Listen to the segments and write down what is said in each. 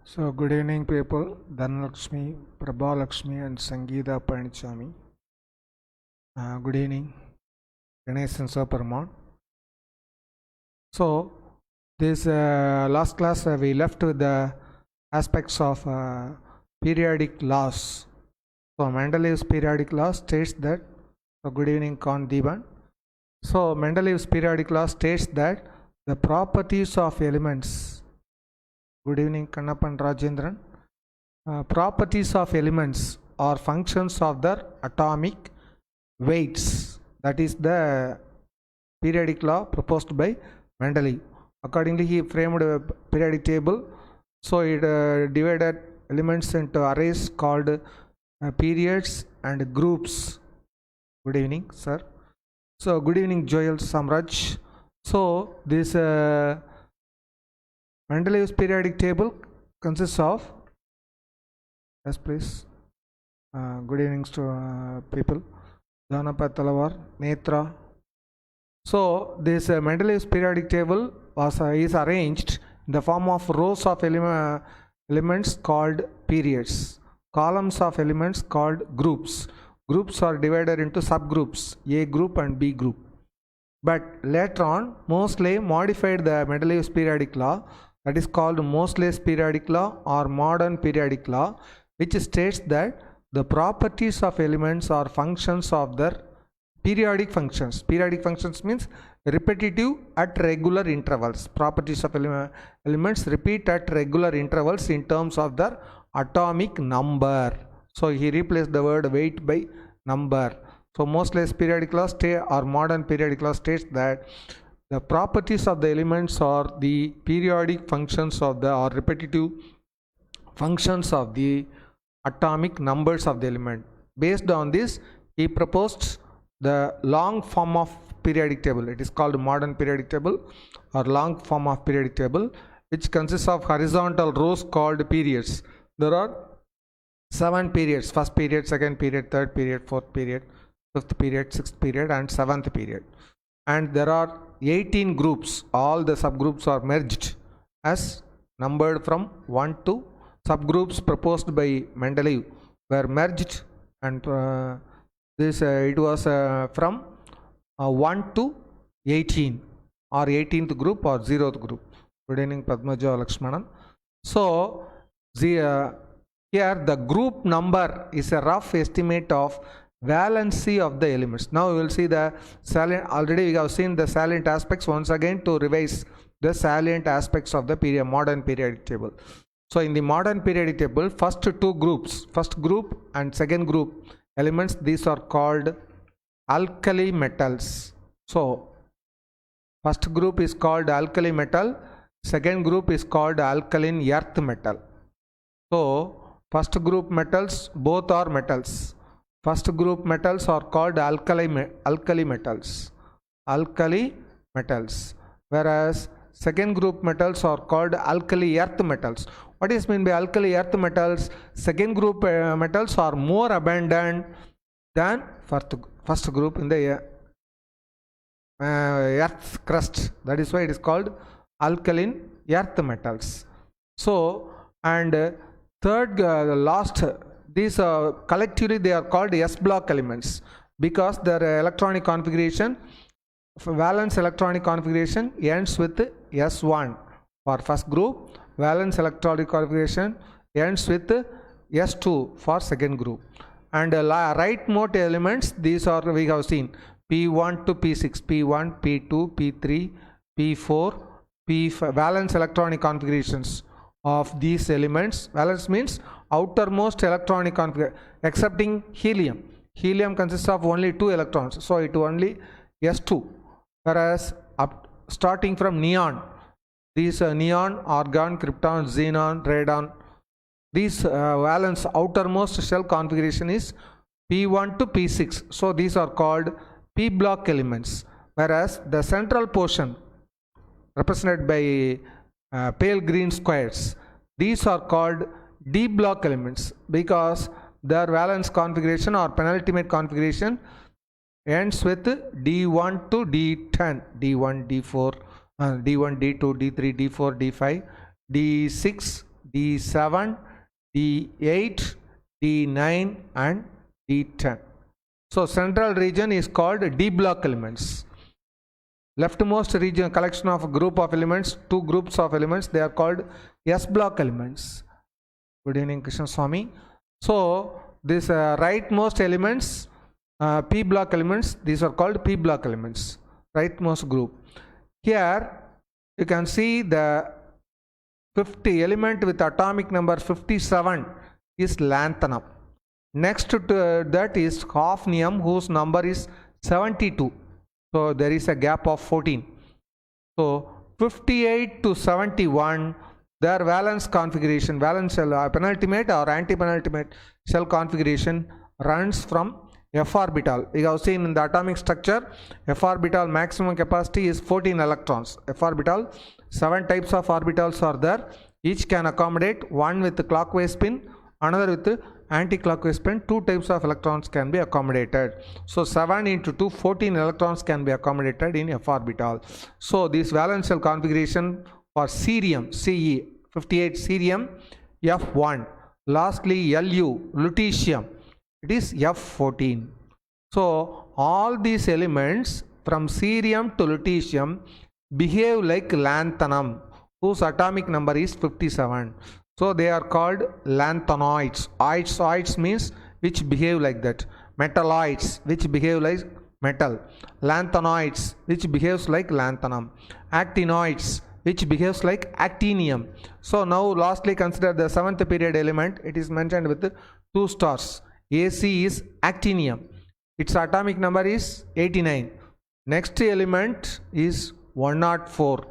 So, good evening, people. Dhanalakshmi, Prabhalakshmi, and Sangeeta Panichami. Good evening, Ganesh and Superman. So, this last class we left with the aspects of periodic laws. So, Mendeleev's periodic law states that. So, good evening, Khan Deeban. So, Mendeleev's periodic law states that the properties of elements. Good evening, Kannappan Rajendran. Properties of elements are functions of their atomic weights. That is the periodic law proposed by Mendeleev. Accordingly, he framed a periodic table. So it divided elements into arrays called periods and groups. Good evening, sir. So good evening, Joel Samraj. So this Mendeleev's periodic table consists of, yes please, good evenings to people, Dhanapad Talawar, Netra. So this Mendeleev's periodic table is arranged in the form of rows of elements called periods, columns of elements called groups. Groups are divided into subgroups, A group and B group. But later on, Moseley modified the Mendeleev's periodic law, that is called Moseley's periodic law or modern periodic law, which states that the properties of elements are functions of their periodic functions. Periodic functions means repetitive at regular intervals. Properties of elements repeat at regular intervals in terms of their atomic number. So he replaced the word weight by number. So Moseley's periodic law or modern periodic law states that the properties of the elements are the periodic functions of the or repetitive functions of the atomic numbers of the element. Based on this, he proposed the long form of periodic table. It is called modern periodic table or long form of periodic table, which consists of horizontal rows called periods. There are 7 periods: first period, second period, third period, fourth period, fifth period, sixth period, and seventh period. And there are 18 groups. All the subgroups are merged as numbered from 1 to subgroups proposed by Mendeleev were merged, and it was from 1 to 18 or 18th group or 0th group. Good evening, Padmaja Lakshmanan. So here the group number is a rough estimate of valency of the elements. Now we will see the salient. Already we have seen the salient aspects. Once again, to revise the salient aspects of the modern periodic table. So in the modern periodic table, first 2 groups, first group and second group elements, these are called alkali metals. So first group is called alkali metal, second group is called alkaline earth metal. So first group metals, both are metals. First group metals are called alkali metals, whereas second group metals are called alkali earth metals. What is meant by alkali earth metals? Second group metals are more abundant than first group in the earth's crust. That is why it is called alkaline earth metals. So, and third, last, these collectively they are called S block elements because their electronic configuration, valence electronic configuration, ends with S1 for first group. Valence electronic configuration ends with S2 for second group. And rightmost elements, these are, we have seen, P1 to P6, P1, P2, P3, P4, P5. Valence electronic configurations of these elements. Valence means outermost electronic configuration, excepting helium. Helium consists of only 2 electrons, so it only S2. Whereas starting from neon, these neon, argon, krypton, xenon, radon, these valence outermost shell configuration is P1 to P6. So these are called P block elements. Whereas the central portion represented by pale green squares, these are called D block elements because their valence configuration or penultimate configuration ends with D1 to D10, D1, D4, D1, D2, D3, D4, D5, D6, D7, D8, D9 and D10. So central region is called D block elements. Leftmost region, collection of a group of elements, two groups of elements, they are called S block elements. Good evening, Krishna Swami. So this rightmost elements, P block elements, these are called P block elements, rightmost group. Here you can see the 50 element with atomic number 57 is lanthanum. Next to that is hafnium, whose number is 72. So there is a gap of 14. So 58 to 71, their valence configuration, valence shell, penultimate or anti-penultimate shell configuration runs from f orbital. We have seen in the atomic structure, f orbital maximum capacity is 14 electrons. F orbital, 7 types of orbitals are there. Each can accommodate one with the clockwise spin, another with the anti-clockwise spin. 2 types of electrons can be accommodated. So 7 into 2, 14 electrons can be accommodated in f orbital. So this valence shell configuration for cerium, Ce, 58 cerium, F1. Lastly, Lu, lutetium, it is F14. So all these elements from cerium to lutetium behave like lanthanum, whose atomic number is 57. So they are called lanthanoids. Oids means which behave like that. Metalloids, which behave like metal. Lanthanoids, which behaves like lanthanum. Actinoids, which behaves like actinium. So now lastly consider the 7th period element. It is mentioned with 2 stars. AC is actinium. Its atomic number is 89. Next element is 104,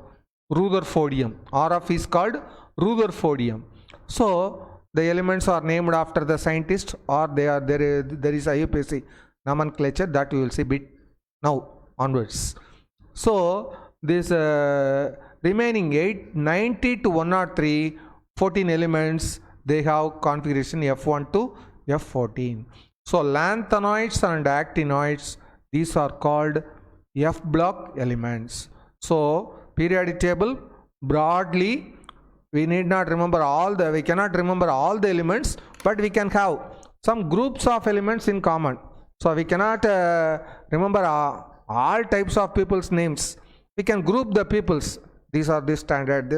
Rutherfordium. RF is called Rutherfordium. So the elements are named after the scientist, or there is IUPAC nomenclature that we will see bit now onwards. So this remaining 90 to 103, 14 elements, they have configuration F1 to F14. So lanthanoids and actinoids, these are called F block elements. So periodic table, broadly we need not remember we cannot remember all the elements, but we can have some groups of elements in common. So we cannot remember all types of people's names. We can group the peoples. These are this standard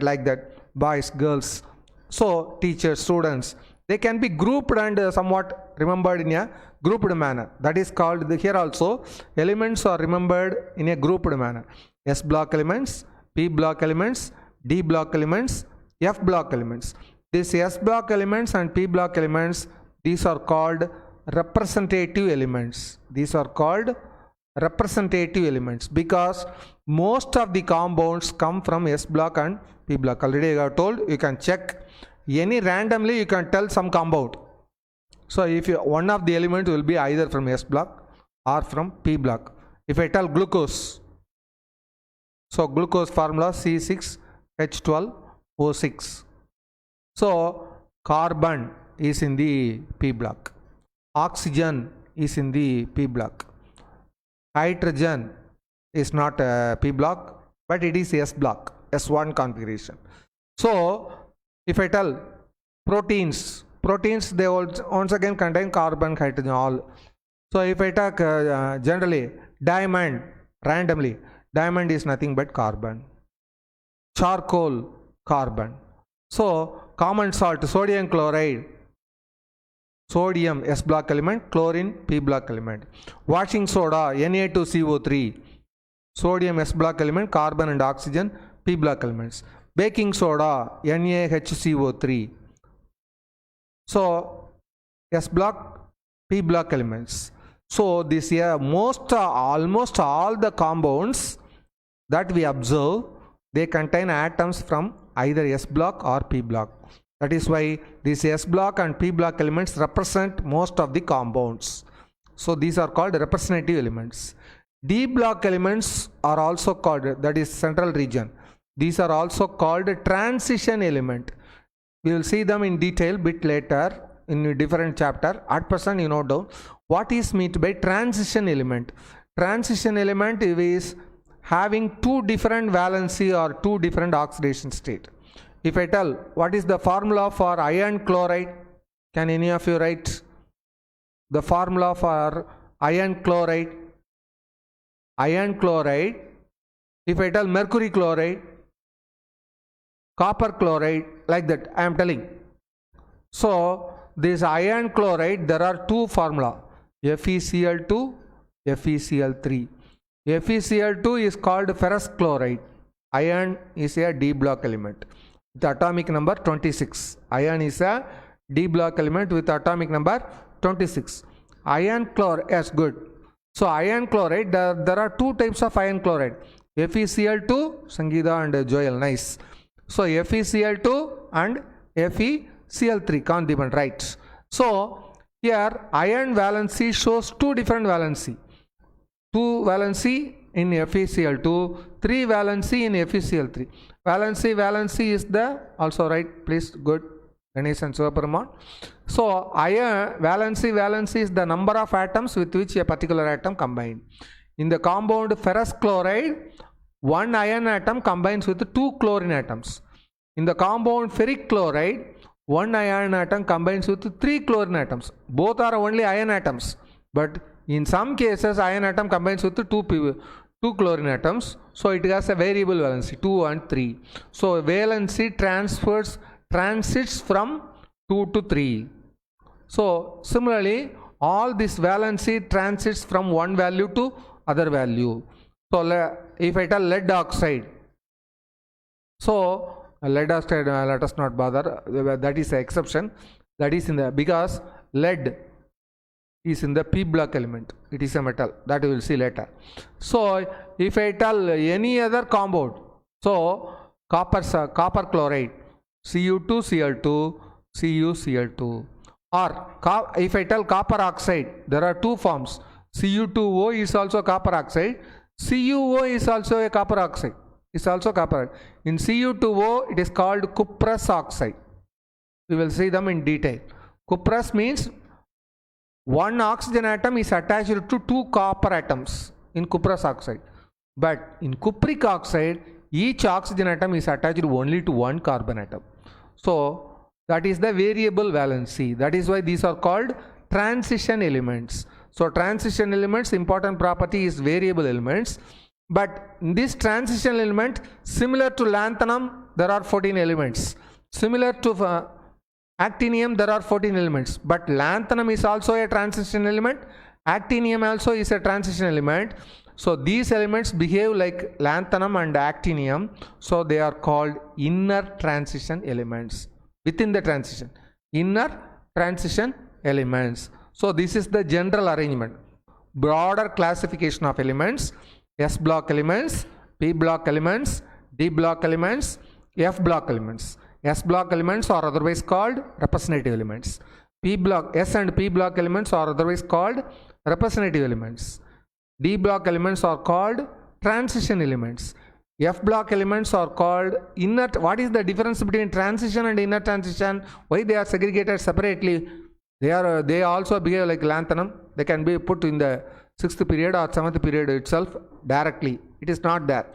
like that, boys, girls. So teachers, students, they can be grouped and somewhat remembered in a grouped manner. That is called, here also elements are remembered in a grouped manner. S block elements, P block elements, D block elements, F block elements. These S block elements and P block elements, these are called representative elements. These are called representative elements because most of the compounds come from S block and P block. Already I have told, you can check any randomly, you can tell some compound. So if one of the element will be either from S block or from P block. If I tell glucose, so glucose formula C6H12O6. So carbon is in the P block, oxygen is in the P block, hydrogen is not a P block, but it is S block, S1 configuration. So if I tell proteins, they once again contain carbon, hydrogen, all. So if I talk generally, diamond, randomly, diamond is nothing but carbon. Charcoal, carbon. So common salt, sodium chloride, sodium S block element, chlorine P block element. Washing soda, Na2CO3, sodium S block element, carbon and oxygen P block elements. Baking soda, NaHCO3. So S block, P block elements. So this year almost all the compounds that we observe, they contain atoms from either S block or P block. That is why these S block and P block elements represent most of the compounds. So these are called representative elements. D block elements are also called, that is central region. These are also called transition element. We will see them in detail bit later in a different chapter. At present, you note down what is meant by transition element. Transition element is having two different valency or two different oxidation state. if I tell what is the formula for iron chloride, can any of you write the formula for iron chloride? Iron chloride, if I tell mercury chloride, copper chloride, like that I am telling. So this iron chloride, there are two formula, FeCl2, FeCl3. FeCl2 is called ferrous chloride. Iron is a D block element with atomic number 26. Iron is a D block element with atomic number 26. Iron chloride, yes, good. So iron chloride, there are two types of iron chloride, FeCl2, Sangeeta and Joel, nice. So FeCl2 and FeCl3, Kandhiban, right. So here iron valency shows two different valency. 2 valency in FeCl2, 3 valency in FeCl3. Valency is the, also right, please, good, Ganesh and Sivaperuman. So iron valency is the number of atoms with which a particular atom combined. In the compound ferrous chloride, one iron atom combines with 2 chlorine atoms. In the compound ferric chloride, one iron atom combines with 3 chlorine atoms. Both are only iron atoms, but in some cases iron atom combines with 2 chlorine atoms. So it has a variable valency, 2 and 3. So valency transits from 2 to 3. So similarly, all this valency transits from one value to other value. So if I tell lead oxide, so lead oxide, let us not bother, that is an exception. That is in the, because lead is in the P block element, it is a metal, that we will see later. So if I tell any other compound, so copper chloride, Cu2Cl2, CuCl2, or if I tell copper oxide, there are two forms, Cu2O is also copper oxide, CuO is also a copper oxide, is also copper. In Cu2O it is called cuprous oxide. We will see them in detail. Cuprous means one oxygen atom is attached to 2 copper atoms in cuprous oxide, but in cupric oxide each oxygen atom is attached only to 1 carbon atom. So that is the variable valency. That is why these are called transition elements. So transition elements, important property is variable elements, but in this transition element, similar to lanthanum, there are 14 elements. Similar to actinium, there are 14 elements, but lanthanum is also a transition element, actinium also is a transition element. So these elements behave like lanthanum and actinium, so they are called inner transition elements. Within the transition, inner transition elements. So this is the general arrangement, broader classification of elements: S block elements, P block elements, D block elements, F block elements. S block elements are otherwise called representative elements. S and P block elements are otherwise called representative elements. D block elements are called transition elements. F block elements are called inner. What is the difference between transition and inner transition? Why they are segregated separately? They also behave like lanthanum. They can be put in the 6th period or 7th period itself directly. It is not there,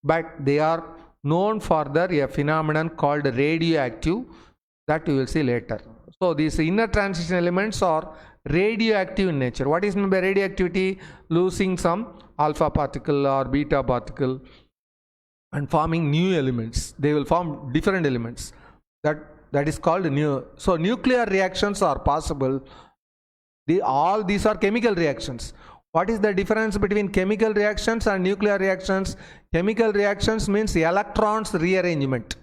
but they are known for a phenomenon called radioactive, that you will see later. So these inner transition elements are radioactive in nature. What is meant by radioactivity? Losing some alpha particle or beta particle and forming new elements. They will form different elements. That is called new. So nuclear reactions are possible. All these are chemical reactions. What is the difference between chemical reactions and nuclear reactions? Chemical reactions means electrons rearrangement.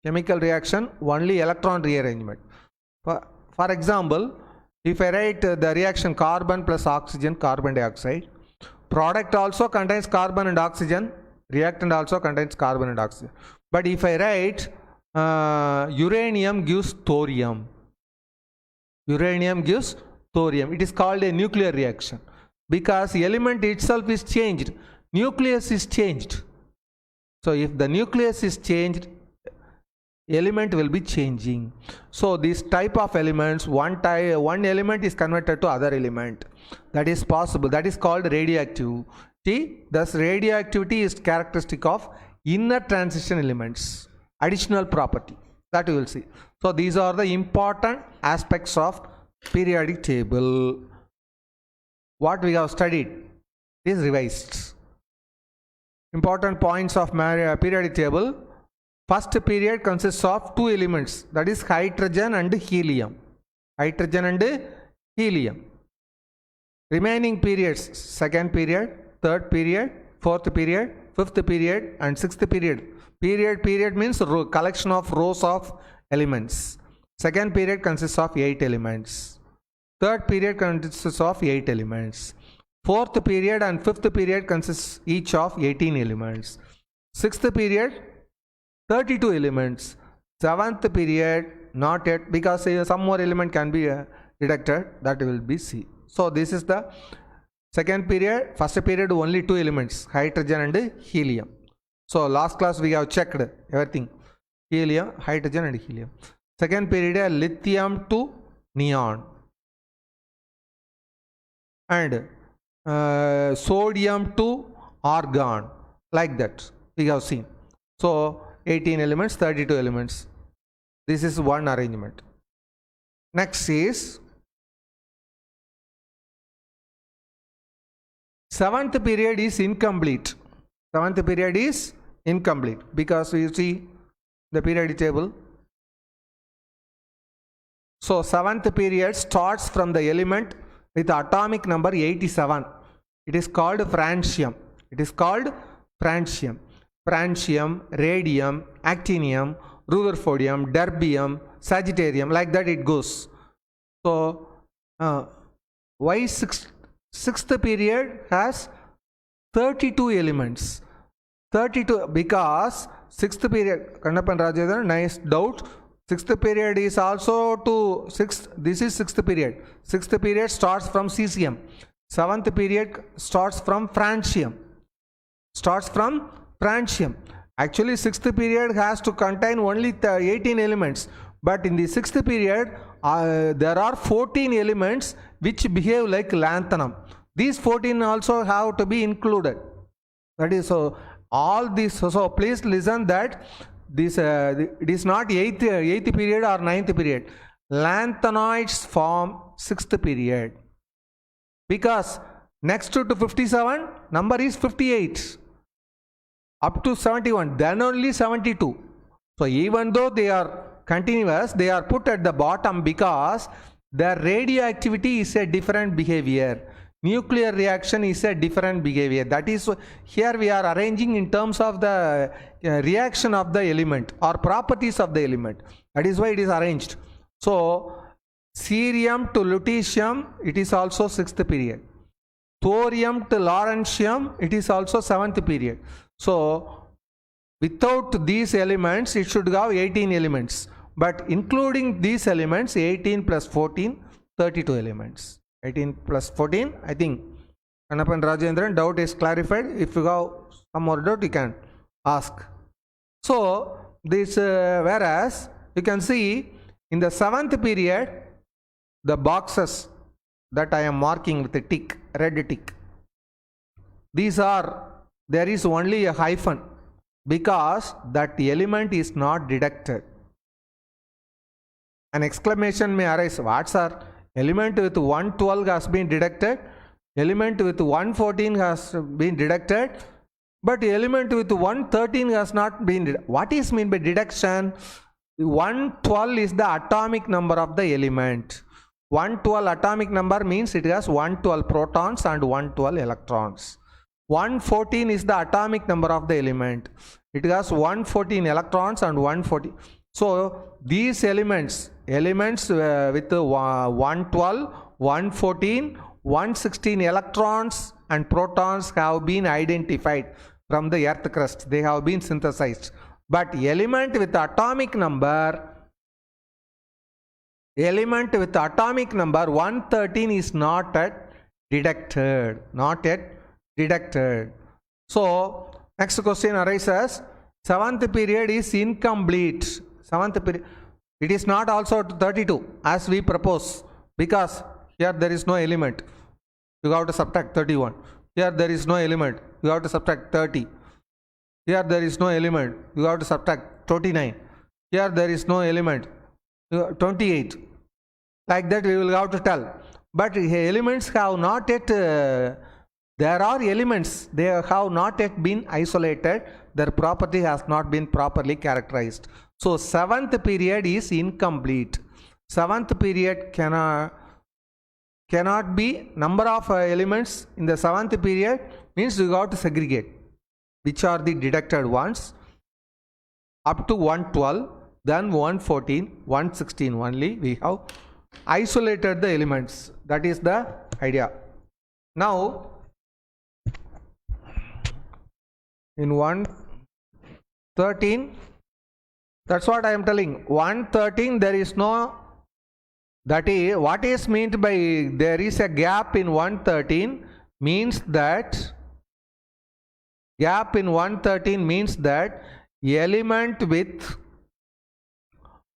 Chemical reaction, only electron rearrangement. For example, if I write the reaction carbon plus oxygen, carbon dioxide, product also contains carbon and oxygen, reactant also contains carbon and oxygen. But if I write uranium gives thorium, uranium gives thorium, it is called a nuclear reaction, because the element itself is changed, nucleus is changed. So if the nucleus is changed, element will be changing. So this type of elements, one element is converted to other element. That is possible. That is called radioactivity. Thus radioactivity is characteristic of inner transition elements. additional property, that you will see. So these are the important aspects of periodic table. What we have studied is revised. Important points of periodic table. First period consists of two elements, that is hydrogen and helium. Hydrogen and helium. Remaining periods, second period, third period, fourth period, fifth period and sixth period. Period means collection of rows of elements. Second period consists of 8 elements. Third period consists of 8 elements. Fourth period and fifth period consists each of 18 elements. Sixth period 32 elements. Seventh period not yet, because some more element can be deducted, that will be C. So this is the second period. First period only 2 elements, hydrogen and helium. So last class we have checked everything, helium, hydrogen and helium. Second period lithium to neon and sodium to argon, like that we have seen. So 18 elements, 32 elements. This is one arrangement. Next is seventh period is incomplete. Seventh period is incomplete because you see the periodic table. So seventh period starts from the element with atomic number 87. It is called francium. It is called francium. Francium, radium, actinium, rutherfordium, terbium, sagittarium, like that it goes. So why sixth period has 32 elements? 32 because sixth period, Kannapan Rajendran, nice doubt. Sixth period is also to sixth. This is sixth period. Sixth period starts from cesium. Seventh period starts from francium. Starts from francium. Actually, sixth period has to contain only 18 elements. But in the sixth period, there are 14 elements which behave like lanthanum. These 14 also have to be included. That is so. All this. So please listen that this it is not eighth period or ninth period. Lanthanoids form sixth period because next to 57 number is 58 up to 71, then only 72. So even though they are continuous, they are put at the bottom because their radioactivity is a different behavior. Nuclear reaction is a different behavior. That is, here we are arranging in terms of the reaction of the element or properties of the element. That is why it is arranged. So cerium to lutetium, it is also sixth period. Thorium to lawrencium, it is also seventh period. So without these elements, it should have 18 elements. But including these elements, 18 plus 14, 32 elements. 18 plus 14, I think Kannapan Rajendran, doubt is clarified. If you have some more doubt, you can ask. So this whereas you can see in the seventh period, the boxes that I am marking with a tick, red tick, these are, there is only a hyphen because that element is not detected. An exclamation may arise, what sir? Element with 112 has been detected, element with 114 has been detected, but element with 113 has not been detected. What is mean by detection? 112 is the atomic number of the element. 112 atomic number means it has 112 protons and 112 electrons. 114 is the atomic number of the element. It has 114 electrons and 114. So these elements with 112, 114, 116 electrons and protons have been identified from the earth crust. They have been synthesized. But element with atomic number 113 is not yet detected. Not yet detected. So next question arises, seventh period is incomplete. Seventh period, it is not also 32 as we propose because here there is no element. You have to subtract 31. Here there is no element. You have to subtract 30. Here there is no element. You have to subtract 29. Here there is no element. 28. Like that we will have to tell. But elements have not yet, there are elements, they have not yet been isolated. Their property has not been properly characterized. So 7th period is incomplete. 7th period cannot be number of elements in the 7th period, means you got to segregate which are the deducted ones up to 112, then 114, 116 only we have isolated the elements. That is the idea. Now in 113, that's what I am telling. 113 there is no, that is what is meant by there is a gap in 113 means that gap in 113 means that element with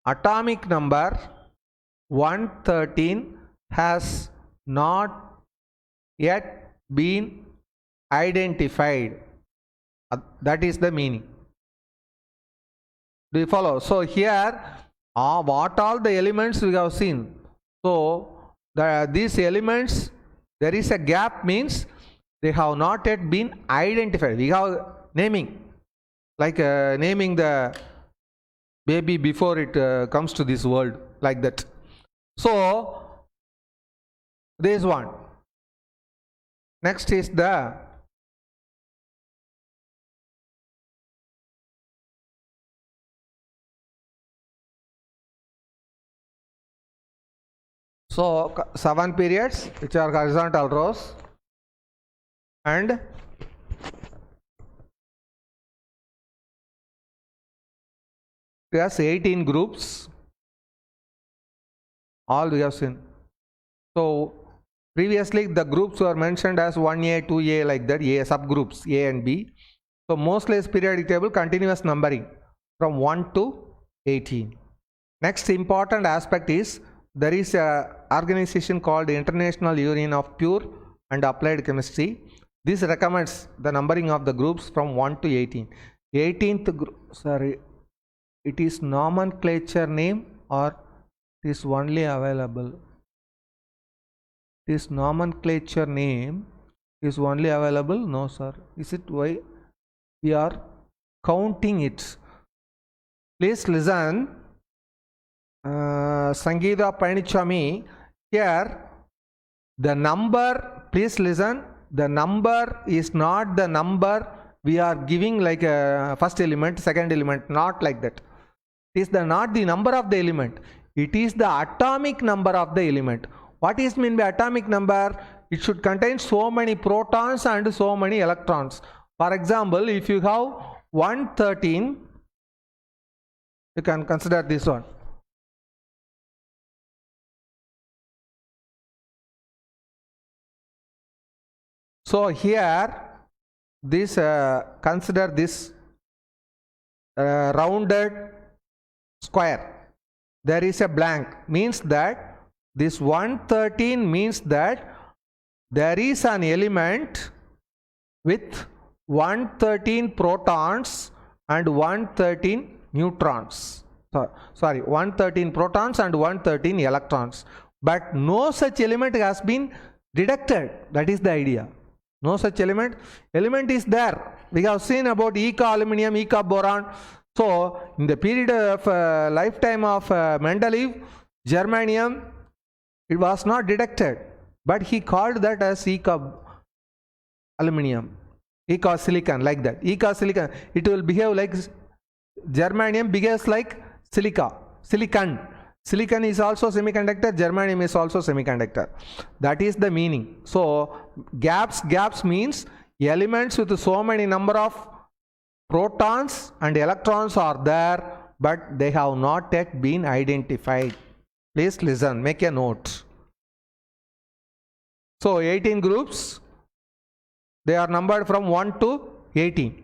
atomic number 113 has not yet been identified. That is the meaning. Do you follow? So here what all the elements we have seen. So these elements, there is a gap means they have not yet been identified. We have naming, like naming the baby before it comes to this world, like that. So this one. Next is the so 7 periods which are horizontal rows, and yes, 18 groups, all we have seen. So previously the groups were mentioned as 1A, 2A, like that, A subgroups A and B. So Moseley's periodic table, continuous numbering from 1 to 18. Next important aspect is there is a organization called International Union of Pure and Applied Chemistry. This recommends the numbering of the groups from 1 to 18. 18th group, sorry, it is nomenclature name or it is only available? This nomenclature name is only available? No sir. Is it why we are counting it? Please listen. Sangeeta Panichami, here the number, please listen, the number is not the number we are giving like a first element, second element, not like that. It is not the number of the element, it is the atomic number of the element. What is meant by atomic number? It should contain so many protons and so many electrons. For example, if you have 113, you can consider this one. So here this consider this rounded square, there is a blank, means that this 113 means that there is an element with 113 protons and 113 neutrons. Sorry, 113 protons and 113 electrons, but no such element has been detected. That is the idea. No such element is there. We have seen about Eka aluminum, Eka boron. So in the period of lifetime of Mendeleev, germanium, it was not detected, but he called that as Eka aluminum, Eka silicon, like that. Eka silicon, it will behave like germanium, behaves like silicon. Silicon is also semiconductor, germanium is also semiconductor. That is the meaning. So gaps means elements with so many number of protons and electrons are there, but they have not yet been identified. Please listen, make a note. So 18 groups, they are numbered from 1 to 18.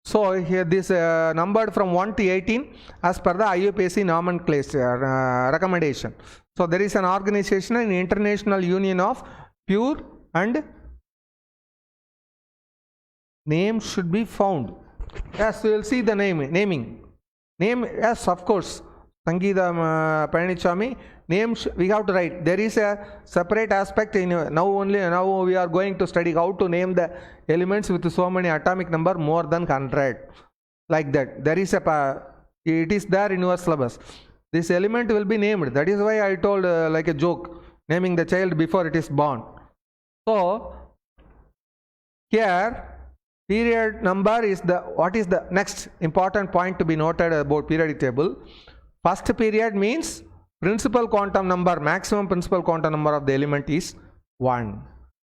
So here this numbered from 1 to 18 as per the IUPAC nomenclature recommendation. So there is an organization, an International Union of Pure, and name should be found. Yes, we will see the naming. Name, yes, of course. Sangeeta Palanichami, name we have to write. There is a separate aspect in now we are going to study how to name the elements with so many atomic number more than 100. Like that. There is it is there in your syllabus. This element will be named. That is why I told like a joke, naming the child before it is born. So here period number is what is the next important point to be noted about periodic table. First period means principal quantum number, maximum principal quantum number of the element is 1.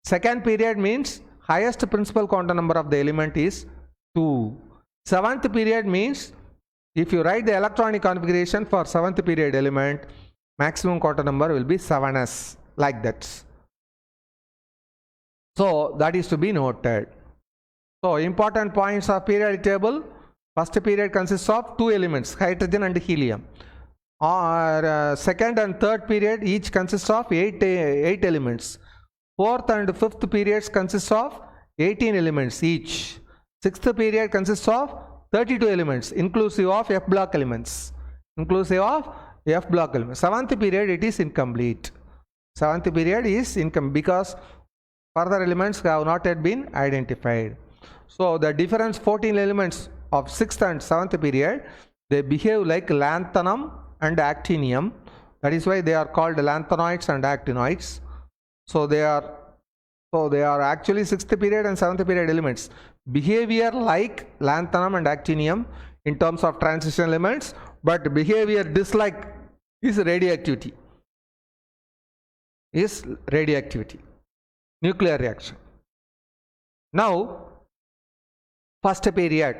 Second period means highest principal quantum number of the element is 2. Seventh period means if you write the electronic configuration for seventh period element, maximum quantum number will be 7s, like that. So that is to be noted. So important points of periodic table. First period consists of 2 elements, hydrogen and helium. Second and third period each consists of 8 elements. Fourth and fifth periods consists of 18 elements each. Sixth period consists of 32 elements inclusive of F block elements. Seventh period it is incomplete. Seventh period is incomplete because further elements have not yet been identified. So the difference 14 elements of 6th and 7th period, they behave like lanthanum and actinium. That is why they are called lanthanoids and actinoids. So they are actually 6th period and 7th period elements. Behavior like lanthanum and actinium in terms of transition elements, but behavior dislike is radioactivity. Nuclear reaction. Now first period,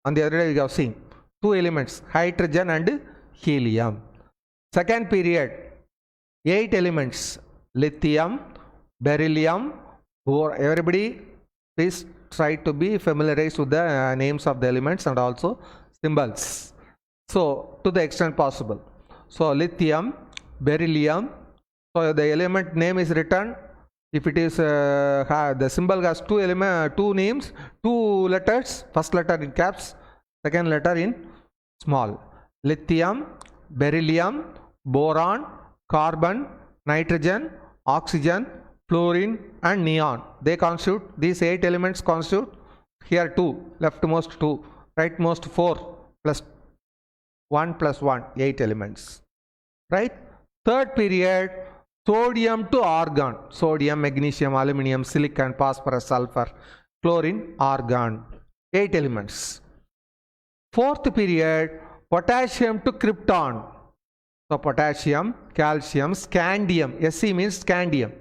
on the other day we have seen 2 elements, hydrogen and helium. Second period, 8 elements, lithium, beryllium, everybody please try to be familiarized with the names of the elements and also symbols. So to the extent possible. So lithium, beryllium, so the element name is written. If it is the symbol has 2 names, 2 letters, first letter in caps, second letter in small. Lithium, beryllium, boron, carbon, nitrogen, oxygen, fluorine and neon. These 8 elements constitute here 2, leftmost 2, rightmost 4 plus 1 plus 1, 8 elements. Right? Third period, sodium to argon, sodium, magnesium, aluminum, silicon, phosphorus, sulfur, chlorine, argon, 8 elements. Fourth period, potassium to krypton. So potassium, calcium, scandium, Sc means scandium,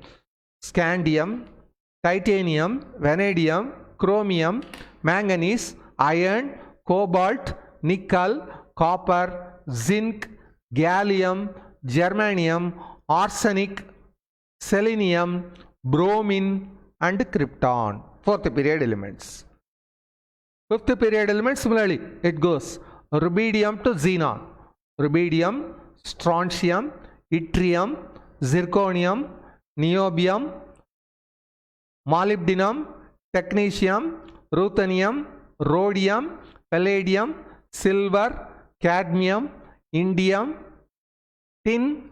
scandium, titanium, vanadium, chromium, manganese, iron, cobalt, nickel, copper, zinc, gallium, germanium, arsenic, selenium, bromine and krypton. Fourth period elements. Fifth period elements, similarly it goes rubidium to xenon, rubidium, strontium, yttrium, zirconium, niobium, molybdenum, technetium, ruthenium, rhodium, palladium, silver, cadmium, indium, tin,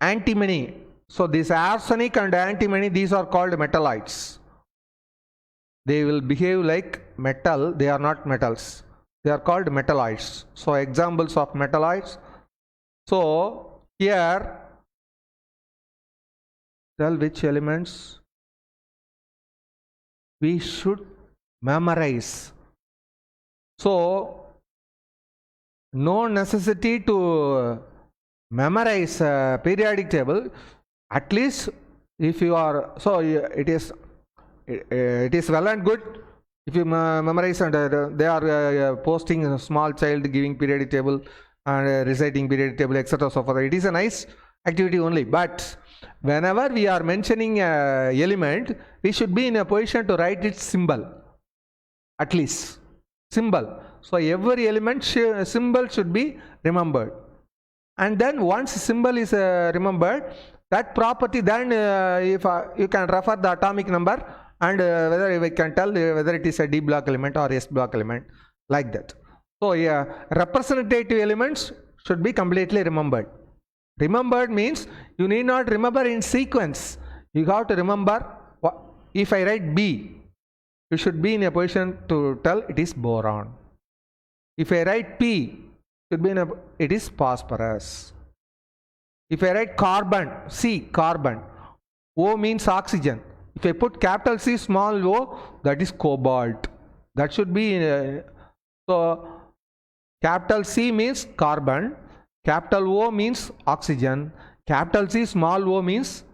antimony. So this arsenic and antimony, these are called metalloids. They will behave like metal, they are not metals. They are called metalloids. So examples of metalloids. So here tell which elements we should memorize. So no necessity to memorize periodic table. At least if you are, so it is well and good if you memorize, and they are posting a small child giving periodic table and reciting periodic table, etc. so forth. It is a nice activity only, but whenever we are mentioning a element, we should be in a position to write its symbol, at least symbol. So every element symbol should be remembered, and then once symbol is remembered, that property, then if you can refer the atomic number and whether we can tell whether it is a D block element or S block element, like that. So yeah, representative elements should be completely remembered. Remembered means you need not remember in sequence. You have to remember, if I write B, you should be in a position to tell it is boron. If I write P, it is phosphorus. If I write carbon, C, carbon. O means oxygen. If I put capital C, small o, that is cobalt. That should be, so capital C means carbon, capital O means oxygen, capital C, small o means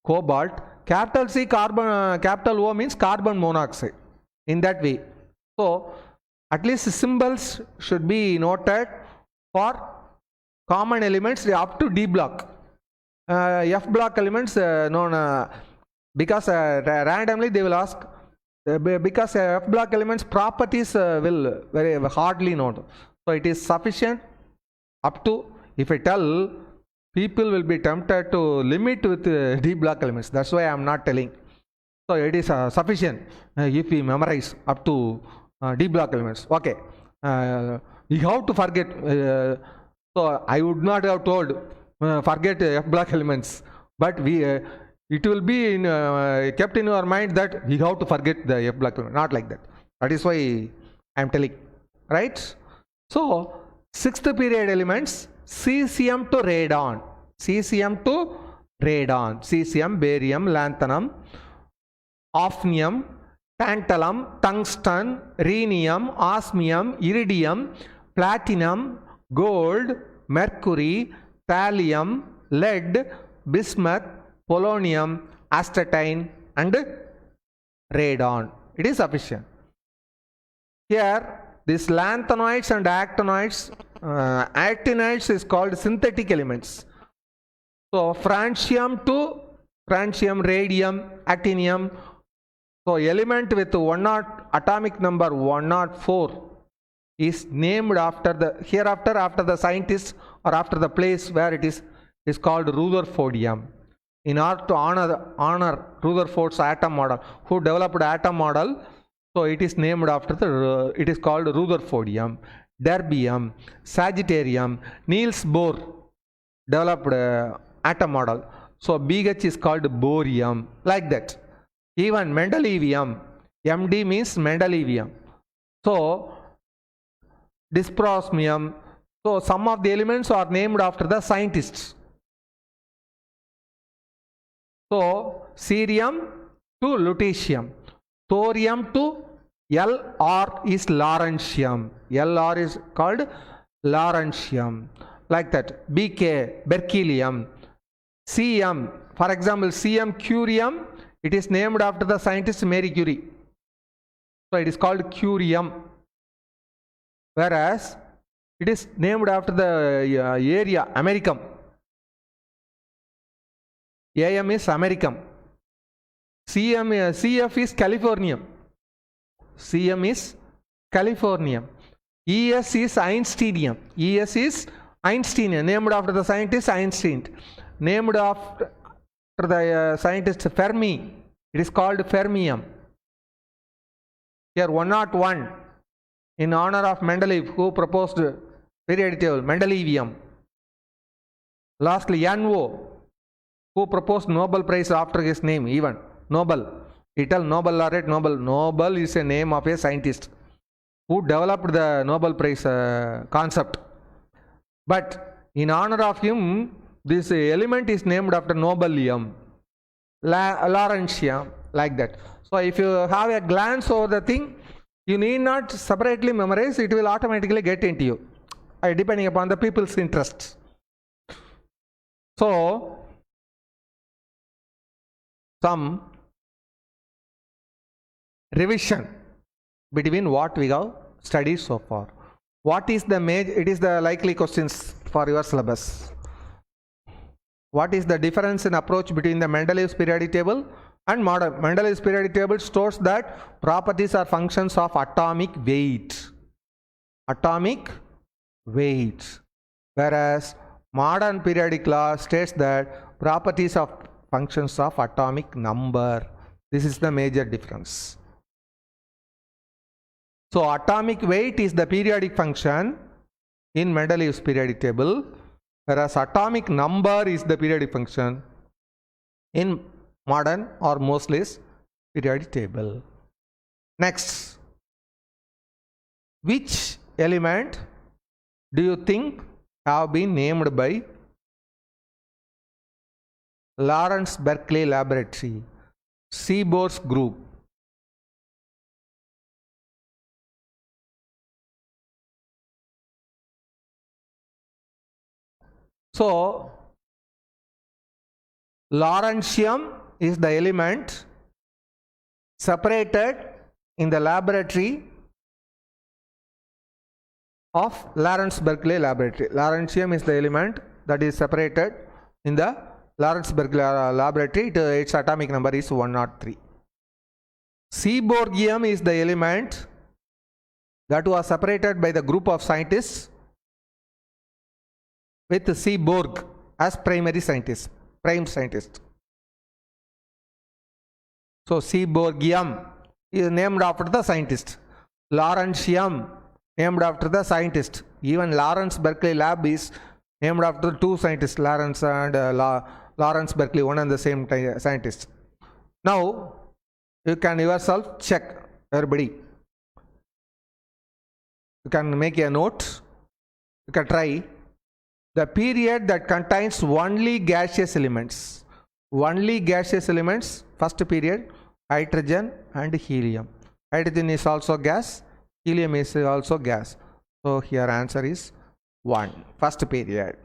cobalt, capital C, carbon, capital O means carbon monoxide. In that way. So, at least symbols should be noted for common elements up to D block. F block elements known because randomly they will ask, because F block elements properties will very hardly known. So it is sufficient up to, if I tell, people will be tempted to limit with D block elements. That's why I am not telling. So it is sufficient if we memorize up to D block elements. Okay. You have to forget. So I would not have told forget F block elements, but it will be in, kept in your mind that you have to forget the F block element. Not like that. That is why I am telling. Right? So sixth period elements, cesium to radon. Cesium to radon. Cesium, barium, lanthanum, hafnium, tantalum, tungsten, rhenium, osmium, iridium, platinum, gold, mercury, thallium, lead, bismuth, polonium, astatine, and radon. It is sufficient. Here, these lanthanoids and actinoids, actinides is called synthetic elements. So, francium to francium, radium, actinium. So, element with atomic number 104 is named after the, hereafter after the scientist or after the place where it is called Rutherfordium. In order to honor Rutherford's atom model, who developed atom model, so it is named after the, it is called Rutherfordium. Terbium, Sagittarium, Niels Bohr developed atom model. So BH is called borium, like that. Even Mendelevium, MD means Mendelevium. So dysprosmium. So some of the elements are named after the scientists. So cerium to lutetium, thorium to LR is lawrencium. LR is called lawrencium, like that. BK, berkelium. Cm, for example, Cm curium, it is named after the scientist Marie Curie. So it is called curium. Whereas it is named after the area, Americum. AM is Americum. CF is Californium. CM is Californium. ES is Einsteinium. ES is Einsteinium, named after the scientist Einstein. Named after the scientist Fermi, it is called fermium. Here 101 in honor of Mendeleev, who proposed periodic table, Mendelevium. Lastly, NO, who proposed Nobel Prize after his name, even Nobel. He tell Nobel laureate, Nobel. Nobel is a name of a scientist who developed the Nobel Prize concept. But in honor of him, this element is named after Nobelium, Lawrencium, like that. So if you have a glance over the thing, you need not separately memorize, it will automatically get into you, depending upon the people's interests. So, some revision between what we have studied so far. What is the major, it is the likely questions for your syllabus. What is the difference in approach between the Mendeleev's periodic table and modern? Mendeleev's periodic table stores that properties are functions of atomic weight. Atomic weight. Whereas modern periodic law states that properties of functions of atomic number. This is the major difference. So atomic weight is the periodic function in Mendeleev's periodic table, whereas atomic number is the periodic function in modern or Moseley's periodic table. Next, which element do you think have been named by Lawrence Berkeley Laboratory, Seaborg's group? So Lawrencium is the element separated in the laboratory of Lawrence Berkeley Laboratory. Lawrencium is the element that is separated in the Lawrence Berkeley Laboratory. Its atomic number is 103. Seaborgium is the element that was separated by the group of scientists with Seaborg as primary scientist, prime scientist. So Seaborgium is named after the scientist. Lawrencium named after the scientist. Even Lawrence Berkeley Lab is named after two scientists, Lawrence and Lawrence Berkeley, one and the same scientist. Now you can yourself check, everybody. You can make a note. You can try. The period that contains only gaseous elements. Only gaseous elements, first period, hydrogen and helium. Hydrogen is also gas, helium is also gas. So here answer is 1, first period.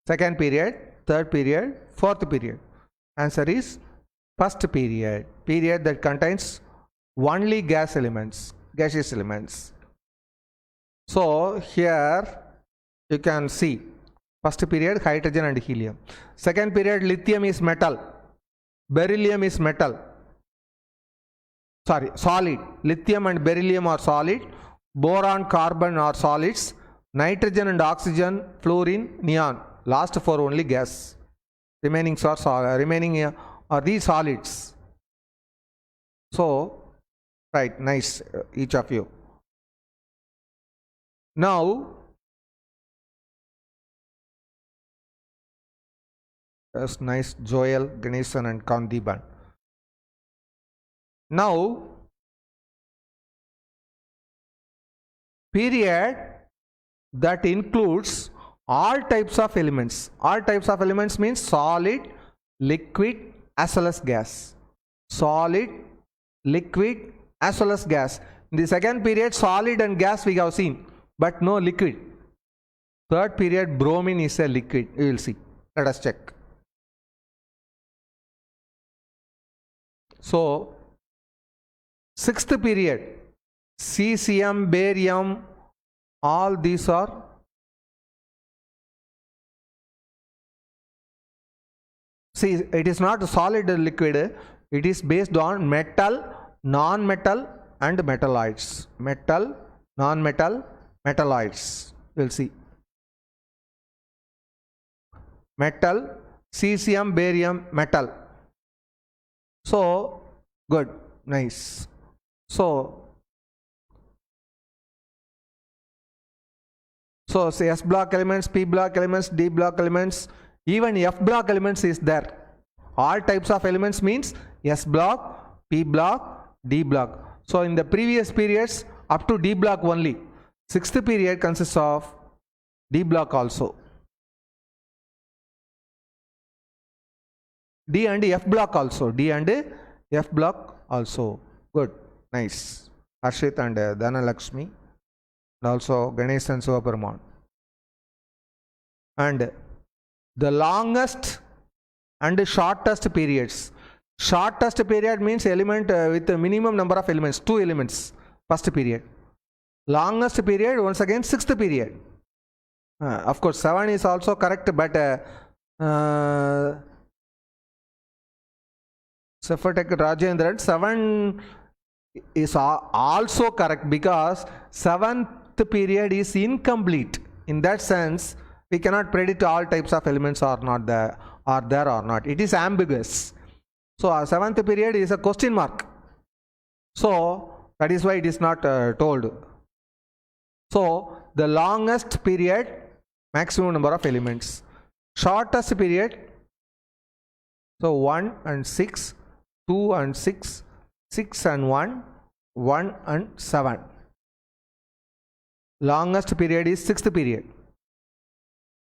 Second period, third period, fourth period. Answer is first period. Period that contains only gas elements, gaseous elements. So here you can see first period hydrogen and helium. Second period lithium is metal, beryllium is metal. Sorry, solid. Lithium and beryllium are solid. Boron, carbon are solids. Nitrogen and oxygen, fluorine, neon. Last four only gas. Remaining are these solids. So, right, nice, each of you. Now, that's nice, Joel, Ganesan and Kandiban. Now, period that includes all types of elements. All types of elements means solid, liquid as well as gas. Solid, liquid as well as gas. In the second period, solid and gas we have seen, but no liquid. Third period, bromine is a liquid. You will see. Let us check. So, sixth period, cesium, barium, all these are see, it is not a solid liquid, it is based on metal, non-metal and metalloids. Metal, non-metal, metalloids. We'll see. Metal, cesium, barium, metal. So, good, nice. So say S block elements, P block elements, D block elements, even F block elements is there. All types of elements means S block, P block, D block. So in the previous periods up to D block only. Sixth period consists of D block also. D and F block also. D and F block also. Good, nice. Harshit and Dhanalakshmi. And also Ganesh and Sivaperuman. And the longest and shortest periods. Shortest period means element with a minimum number of elements, 2 elements, first period. Longest period, once again, sixth period. Of course, 7 is also correct, but Safatek Rajendran, 7 is also correct because 7th period is incomplete. In that sense, we cannot predict all types of elements are not there, or not. It is ambiguous. So our 7th period is a question mark. So That is why it is not told. So the longest period, maximum number of elements. Shortest period, so 1 and 6, 2 and 6, 6 and 1, 1 and 7. Longest period is 6th period.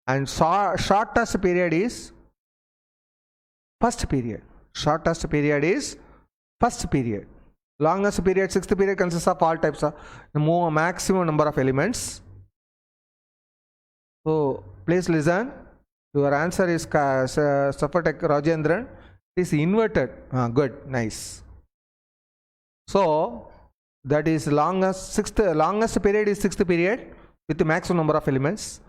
And shortest period is first period. Shortest period is first period. Longest period, 6th period, consists of all types of maximum number of elements. So please listen. Your answer is Safatek Rajendran. It is inverted. Good, nice. So that is longest period is 6th period with the maximum number of elements.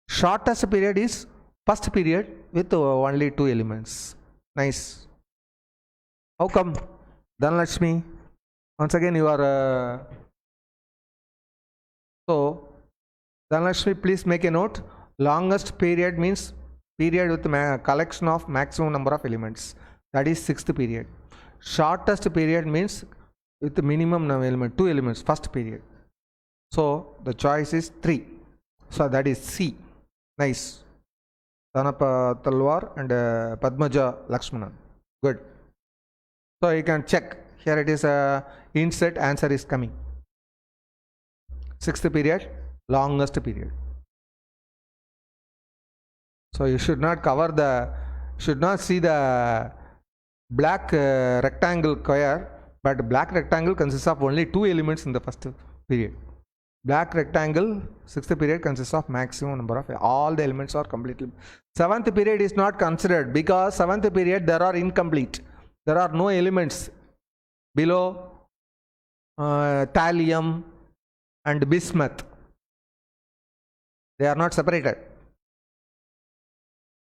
Shortest period is first period with only 2 elements. Nice. How come? Dhanlakshmi, once again you are so Dhanlakshmi, please make a note. Longest period means period with collection of maximum number of elements. That is 6th period. Shortest period means with the minimum element, 2 elements, first period. So the choice is 3. So that is C. Nice. Dhanapa Talwar and Padmaja Lakshmanan. Good. So you can check. Here it is insert, answer is coming. 6th period, longest period. So you should not see the black rectangle square, but black rectangle consists of only 2 elements in the first period. Black rectangle, 6th period, consists of maximum number of all the elements are completely. 7th period is not considered because 7th period there are incomplete. There are no elements below thallium and bismuth. They are not separated.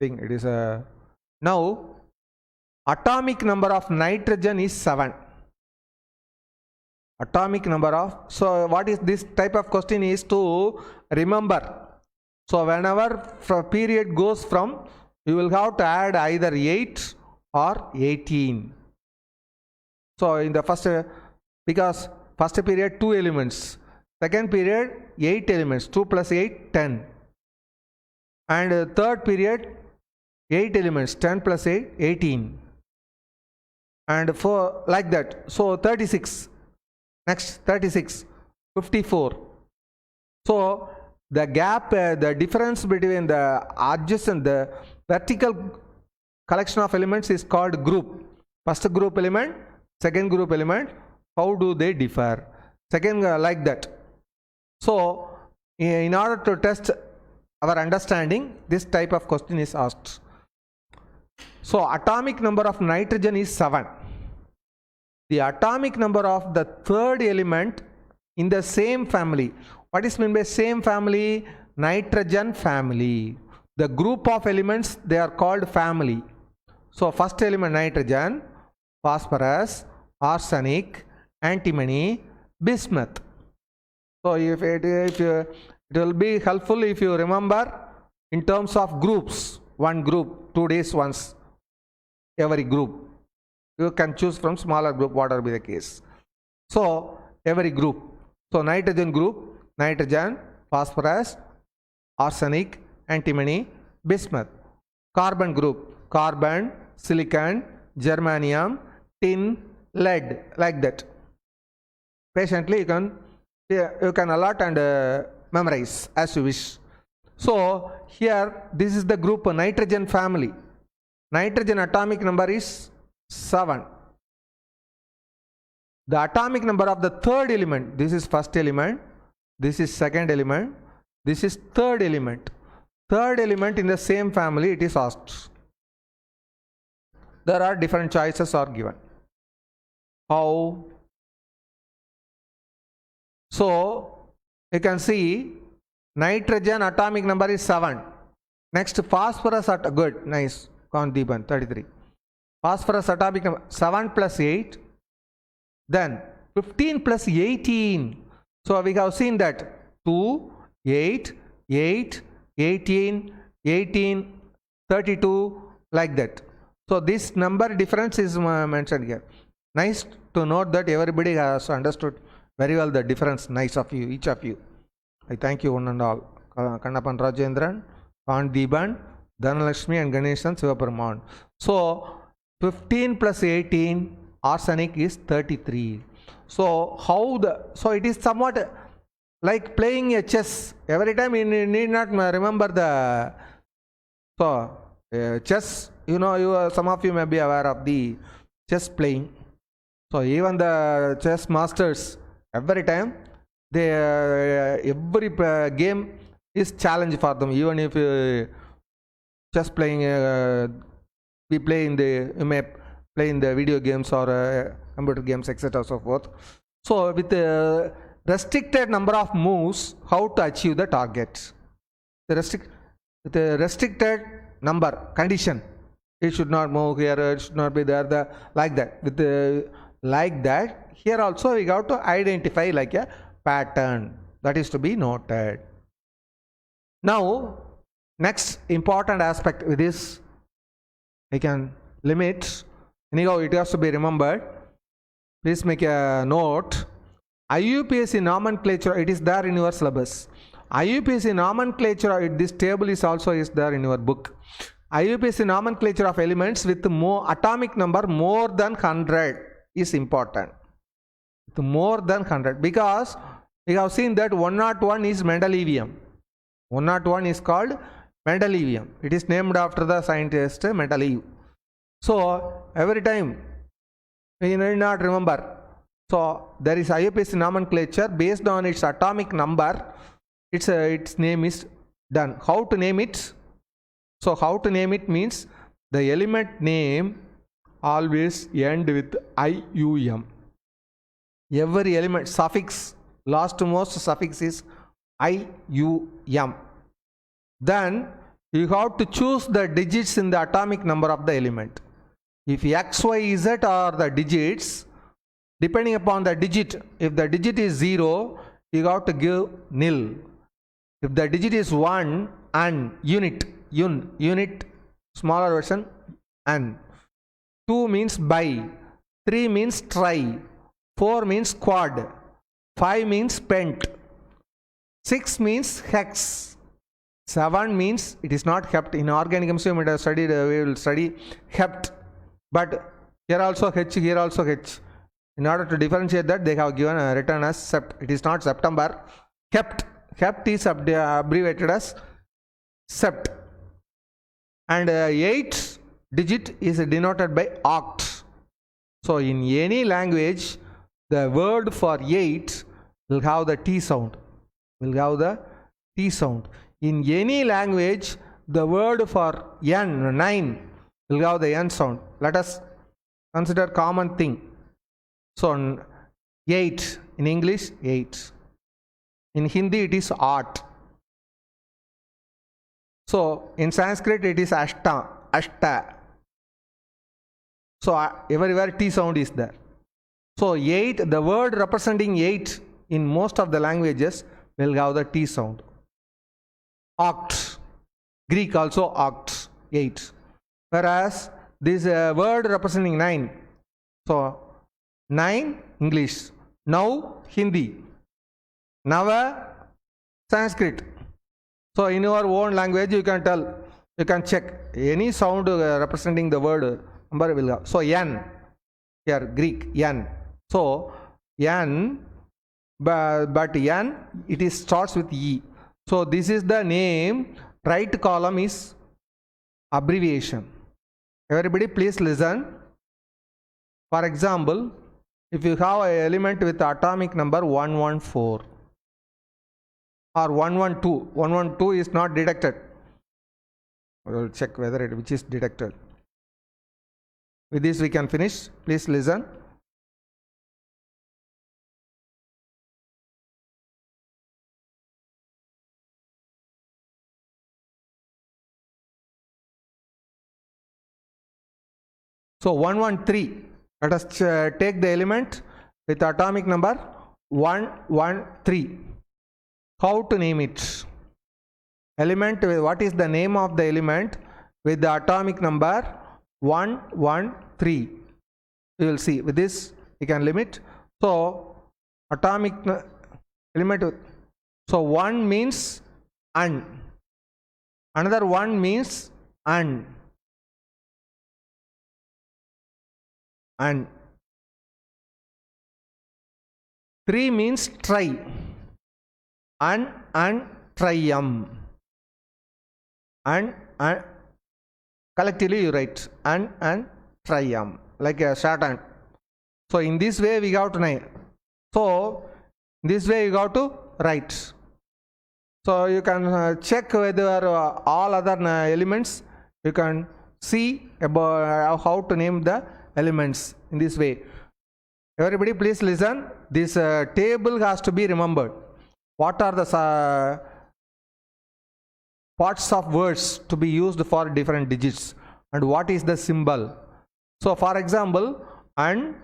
It is now atomic number of nitrogen is 7. Atomic number of, so what is this type of question is to remember. So whenever period goes from, you will have to add either 8 or 18. So in the first, because first period 2 elements, second period 8 elements, 2 plus 8, 10. And third period 8 elements, 10 plus 8, 18. And for like that, so 36. Next 36, 54. So the gap, the difference between the adjacent, the vertical collection of elements is called group. First group element, second group element, how do they differ? Second, like that. So in order to test our understanding, this type of question is asked. So atomic number of nitrogen is 7. The atomic number of the third element in the same family. What is meant by same family? Nitrogen family. The group of elements, they are called family. So first element nitrogen, phosphorus, arsenic, antimony, bismuth. So it will be helpful if you remember in terms of groups. One group, 2 days once, every group. You can choose from smaller group, whatever be the case. So every group. So nitrogen group, nitrogen, phosphorus, arsenic, antimony, bismuth. Carbon group, carbon, silicon, germanium, tin, lead, like that. Patiently you can allot and memorize as you wish. So here this is the group nitrogen family. Nitrogen atomic number is 7. The atomic number of the third element, this is first element, this is second element, this is third element. Third element in the same family, it is asked. There are different choices are given. How? So you can see nitrogen atomic number is 7. Next phosphorus good, nice. Kandiban 33. Phosphorus atomic number 7 plus 8. Then 15 plus 18. So we have seen that 2, 8, 8, 18, 18, 32, like that. So this number difference is mentioned here. Nice to note that everybody has understood very well the difference. Nice of you, each of you. I thank you one and all. Kannapan Rajendran, Kant Deeban, Dhanalakshmi and Ganeshan Sivaparman. So 15 plus 18 arsenic is 33. So it is somewhat like playing a chess. Every time you need not remember the chess. Some of you may be aware of the chess playing. So even the chess masters, every time every game is challenge for them. Even if chess playing, we play you may play in the video games or computer games, etc. so forth. So with a restricted number of moves, how to achieve the target? With a restricted number condition, it should not move here, it should not be there, like that. Like that, here also we got to identify like a pattern that is to be noted. Now, next important aspect with this, we can limit. Anyhow, it has to be remembered. Please make a note. IUPAC nomenclature, it is there in your syllabus. IUPAC nomenclature, this table is also there in your book. IUPAC nomenclature of elements with more atomic number more than 100 is important. With more than 100, because we have seen that 101 is Mendelevium. 101 is called Mendelevium. It is named after the scientist Mendeleev. So every time you need not remember. So there is IUPAC nomenclature based on its atomic number. Its name is done. How to name it? So how to name it means the element name always end with IUM. Every element suffix, last to most suffix is IUM. Then you have to choose the digits in the atomic number of the element. If X, Y, Z are the digits, depending upon the digit, if the digit is 0, you have to give nil. If the digit is 1, and unit, smaller version, and 2 means bi, 3 means tri, 4 means quad, 5 means pent, 6 means hex, 7 means it is not hept. In organic chemistry we will study hept, but here also H, here also H. In order to differentiate that, they have given written as sept. It is not September. Hept is abbreviated as sept. And 8 digit is denoted by oct. So in any language, the word for 8 will have the T sound. In any language, the word for 9 will have the N sound. Let us consider common thing. So 8 in English, 8. In Hindi it is art. So in Sanskrit it is ashta. So everywhere T sound is there. So 8, the word representing 8 in most of the languages will have the T sound. Oct, Greek also oct, 8. Whereas this word representing 9. So 9 English, now Hindi, Nava Sanskrit. So in your own language you can tell, you can check any sound representing the word number will have. So N, here Greek N. So N, but N it starts with E. So this is the name. Right column is abbreviation. Everybody please listen. For example, if you have an element with atomic number 114 or 112, 112 is not detected. We will check whether which is detected. With this we can finish. Please listen. So 113. Let us take the element with atomic number 113. How to name it? Element, what is the name of the element with the atomic number 113? We will see. With this we can limit. So atomic element. So one means an, another one means and 3 means try, and trium, and collectively you write and trium like a Saturn. So in this way we got 9. So this way you got to write. So you can check whether all other elements, you can see about how to name the elements in this way. Everybody please listen. This table has to be remembered. What are the parts of words to be used for different digits, and what is the symbol? So for example, and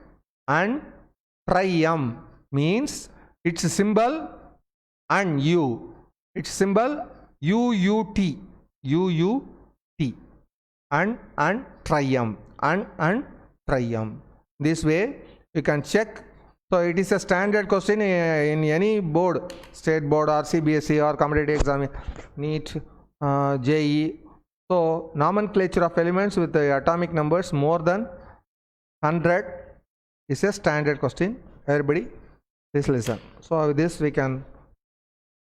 trium means its symbol and u. Its symbol UUT, and trium, and trium. This way you can check. So it is a standard question in any board, state board or CBSE or competitive exam, NEET, JE. So nomenclature of elements with the atomic numbers more than 100 is a standard question. Everybody please listen. So with this we can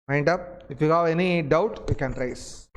wind up. If you have any doubt, you can raise.